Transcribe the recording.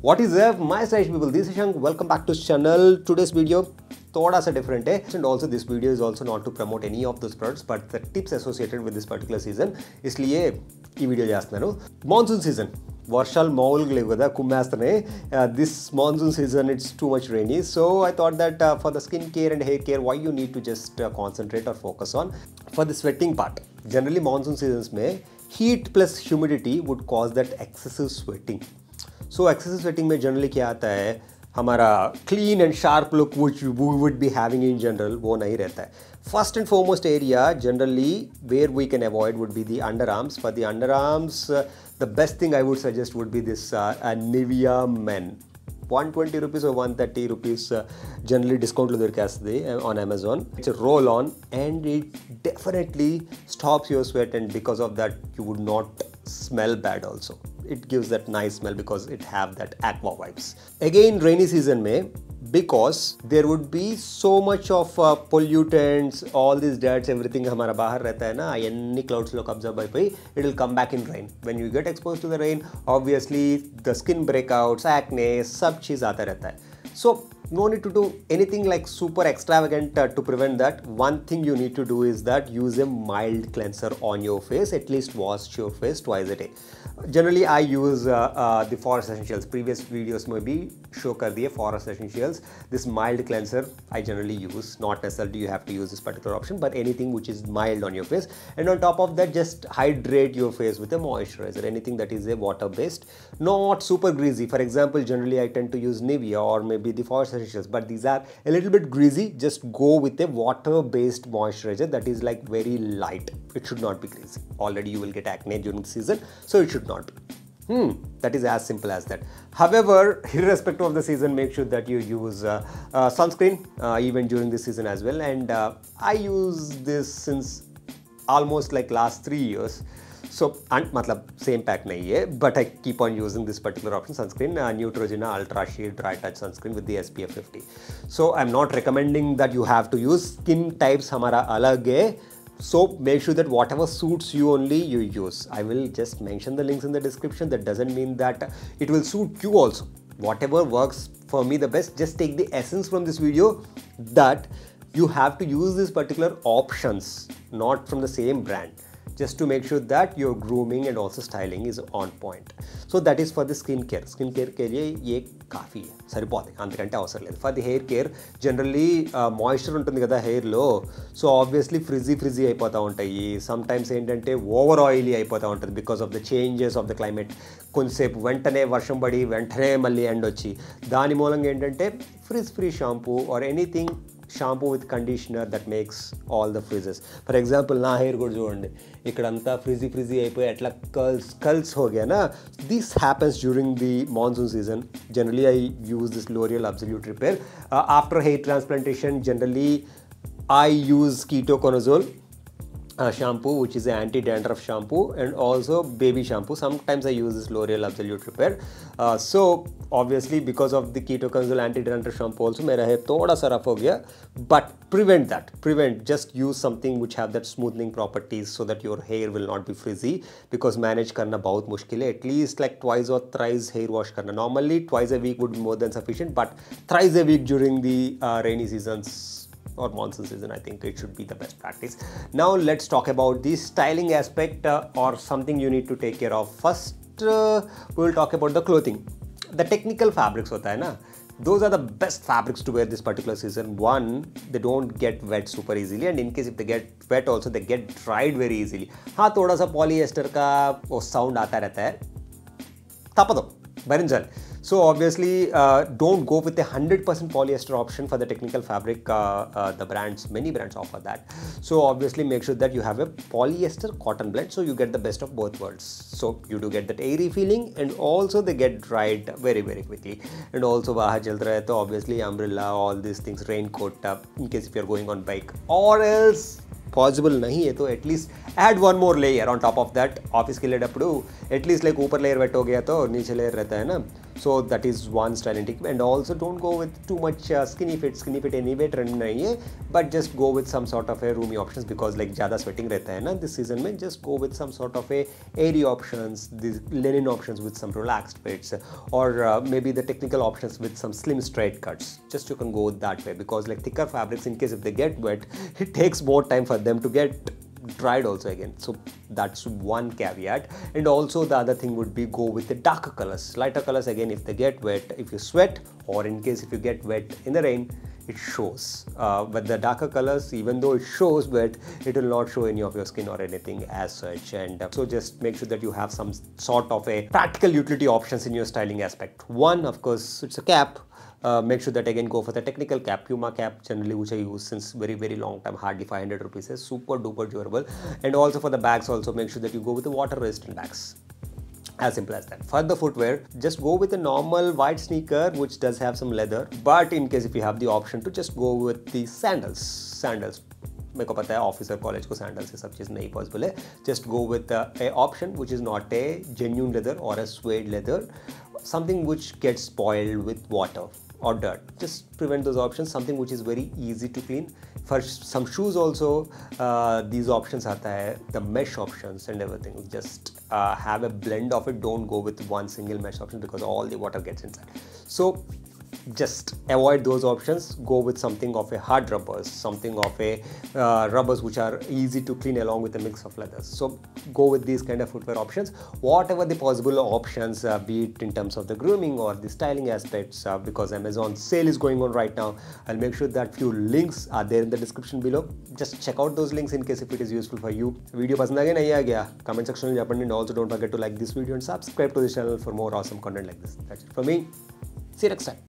What is up, my Stylish people? This is Shank. Welcome back to channel. Today's video thoda sa different hai, and also this video is also not to promote any of those products but the tips associated with this particular season. इसलिए ये video చేస్తున్నాను. Monsoon season. వర్షాలు మామూలుగా లేవు కదా కుమ్మేస్తనే. This monsoon season it's too much rainy, so I thought that for the skin care and hair care, why you need to just concentrate or focus on for the sweating part. Generally monsoon seasons में heat plus humidity would cause that excessive sweating. So excessive sweating में generally क्या आता है, हमारा clean and sharp look which we would be having in general वो नहीं रहता है. First and foremost area generally where we can avoid would be the underarms. For the underarms, the best thing I would suggest would be this NIVEA Men. 120 rupees or 130 rupees generally discount lo dorkastadi on Amazon. It's a roll on and it definitely stops your sweat, and because of that you would not smell bad also. It gives that nice smell because it have that aqua vibes. Again rainy season mein, because there would be so much of pollutants, all these dirts, everything हमारा बाहर रहता है ना, any clouds लोग absorb by it will come back in rain. When you get exposed to the rain, obviously the skin breakouts, acne, सब चीज़ आता रहता है. So no need to do anything like super extravagant to prevent that. One thing you need to do is that use a mild cleanser on your face. At least wash your face twice a day. Generally I use the Forest Essentials. Previous videos में भी show कर दिए Forest Essentials. This mild cleanser I generally use. Not necessarily you have to use this particular option, but anything which is mild on your face. And on top of that, just hydrate your face with a moisturizer. Anything that is a water based, not super greasy. For example, generally I tend to use NIVEA or maybe the Forest Essentials, but these are a little bit greasy. Just go with a water based moisturizer that is like very light. It should not be greasy. Already you will get acne during the season, so it should not be. That is as simple as that. However, irrespective of the season, make sure that you use sunscreen even during the season as well. And I use this since almost like last 3 years. So, and matlab same pack nahi hai, but I keep on using this particular option, sunscreen, Neutrogena Ultra Sheer Dry Touch Sunscreen with the SPF 50. So, I'm not recommending that you have to use. Skin types hamara alag hai. So make sure that whatever suits you only you use. I will just mention the links in the description. That doesn't mean that it will suit you also. Whatever works for me the best, just take the essence from this video that you have to use these particular options, not from the same brand, just to make sure that your grooming and also styling is on point. So that is for the skin care. Skin care के लिए ये काफ़ी है, సరిపోతుంది, అంతకంటే అవసరం లేదు. For the hair care, generally moisture ఉంటుంది కదా hairలో, so obviously frizzy అయిపోతూ ఉంటాయి. Sometimes ఏంటంటే over oily అయిపోతూ ఉంటుంది because of the changes of the climate. కొంచెంసేపు వెంటనే వర్షం పడి వెంటనే మళ్ళీ ఎండ వచ్చి దాని మూలంగా ఏంటంటే frizz free shampoo or anything shampoo with conditioner that makes all the frizzes. For example, నా hair కూడా చూడండి, ఇక్కడంతా frizzy అయిపోయి అట్లా curls हो गया ना. This happens during the monsoon season. Generally I use this L'Oreal Absolut Repair. After hair transplantation, generally I use ketoconazole shampoo, which is an anti-dandruff shampoo, and also baby shampoo. Sometimes I use this L'Oreal Absolut Repair. So obviously because of the ketoconazole anti-dandruff shampoo also मेरा hair थोड़ा सा rough हो गया, but just use something which have that smoothing properties so that your hair will not be frizzy, because manage करना बहुत मुश्किल है. At least like twice or thrice hair wash करना. Normally twice a week would be more than sufficient, but thrice a week during the rainy seasons or monsoon season, I think it should be the best practice. Now let's talk about the styling aspect or something you need to take care of. First we will talk about the clothing. The technical fabrics hota hai na, those are the best fabrics to wear this particular season. One, they don't get wet super easily, and in case if they get wet also they get dried very easily. हाँ थोड़ा सा polyester का वो sound आता रहता है, तापदो बरिंजल. So obviously don't go with a 100% polyester option for the technical fabric. The brands, many brands offer that. So obviously make sure that you have a polyester cotton blend, so you get the best of both worlds. So you do get that airy feeling, and also they get dried very quickly. And also बाहर चल रहा है तो obviously umbrella, all these things, raincoat in case if you're going on bike, or else possible नहीं है तो at least add one more layer on top of that. Office के लिए डपड़ू at least like ऊपर layer wet हो गया तो नीचे layer रहता है ना, So that is one styling tip. And also don't go with too much skinny fit. Skinny fit anyway trend nahi hai, but just go with some sort of a roomy options, because like ज़्यादा sweating रहता है ना this season में. Just go with some sort of a airy options, these linen options with some relaxed fits, or maybe the technical options with some slim straight cuts. Just you can go that way, because like thicker fabrics, in case if they get wet, it takes more time for them to get dried also again. So that's one caveat. And also the other thing would be go with the darker colors. Lighter colors, again, if they get wet, if you sweat, or in case if you get wet in the rain, it shows. But the darker colors, even though it shows wet, it will not show any of your skin or anything as such. And so just make sure that you have some sort of a practical utility options in your styling aspect. One, of course, it's a cap. Make sure that again go for the technical cap. Puma cap, generally which I use since very long time, hardly 500 rupees, is super duper durable. And also for the bags, also make sure that you go with the water resistant bags. As simple as that. For the footwear, just go with a normal white sneaker which does have some leather, but in case if you have the option to just go with the sandals. मेरे को पता है office और college को sandal से सब चीज़ नहीं possible है. Just go with a option which is not a genuine leather or a suede leather, something which gets spoiled with water or dirt. Just prevent those options. Something which is very easy to clean. For some shoes also, these options आता है, the mesh options and everything. Just have a blend of it. Don't go with one single mesh option, because all the water gets inside. So just avoid those options. Go with something of a hard rubbers, something of a rubbers which are easy to clean along with a mix of leathers. So go with these kind of footwear options. Whatever the possible options, be it in terms of the grooming or the styling aspects, because Amazon sale is going on right now. I'll make sure that few links are there in the description below. Just check out those links in case if it is useful for you. Video pasand aa gaya nahi aa gaya, comment section में जापन. And also don't forget to like this video and subscribe to this channel for more awesome content like this. That's it for me. See you next time.